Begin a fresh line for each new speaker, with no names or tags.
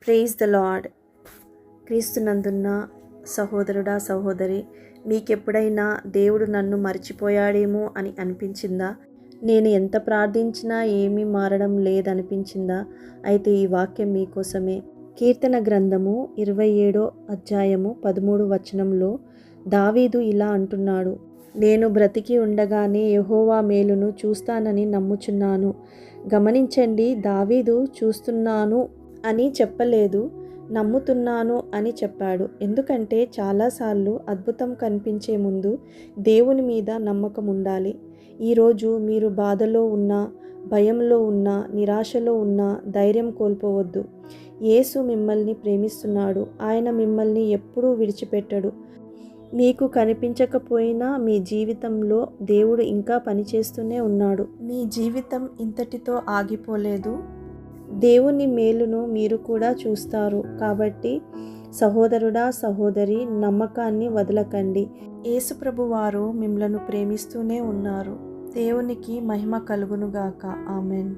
Praise the lord. క్రీస్తునందున్న సహోదరుడా సహోదరి, మీకెప్పుడైనా దేవుడు నన్ను మర్చిపోయాడేమో అని అనిపించిందా? నేను ఎంత ప్రార్థించినా ఏమీ మారడం లేదనిపించిందా? అయితే ఈ వాక్యం మీకోసమే. కీర్తన గ్రంథము 27 అధ్యాయము 13 వచనంలో దావీదు ఇలా అంటున్నాడు, నేను బ్రతికి ఉండగానే యెహోవా మేలును చూస్తానని నమ్ముచున్నాను. గమనించండి, దావీదు చూస్తున్నాను అని చెప్పలేదు, నమ్ముతున్నాను అని చెప్పాడు. ఎందుకంటే చాలాసార్లు అద్భుతం కనిపించే ముందు దేవుని మీద నమ్మకం ఉండాలి. ఈరోజు మీరు బాధలో ఉన్నా, భయంలో ఉన్నా, నిరాశలో ఉన్నా ధైర్యం కోల్పోవద్దు. యేసు మిమ్మల్ని ప్రేమిస్తున్నాడు. ఆయన మిమ్మల్ని ఎప్పుడూ విడిచిపెట్టడు. మీకు కనిపించకపోయినా మీ జీవితంలో దేవుడు ఇంకా పనిచేస్తూనే ఉన్నాడు. మీ జీవితం ఇంతటితో ఆగిపోలేదు. దేవుని మేలును మీరు కూడా చూస్తారు. కాబట్టి సహోదరుడా సహోదరి, నమ్మకాన్ని వదలకండి. యేసుప్రభు వారు మిమ్మలను ప్రేమిస్తూనే ఉన్నారు. దేవునికి మహిమ కలుగునుగాక. ఆమెన్.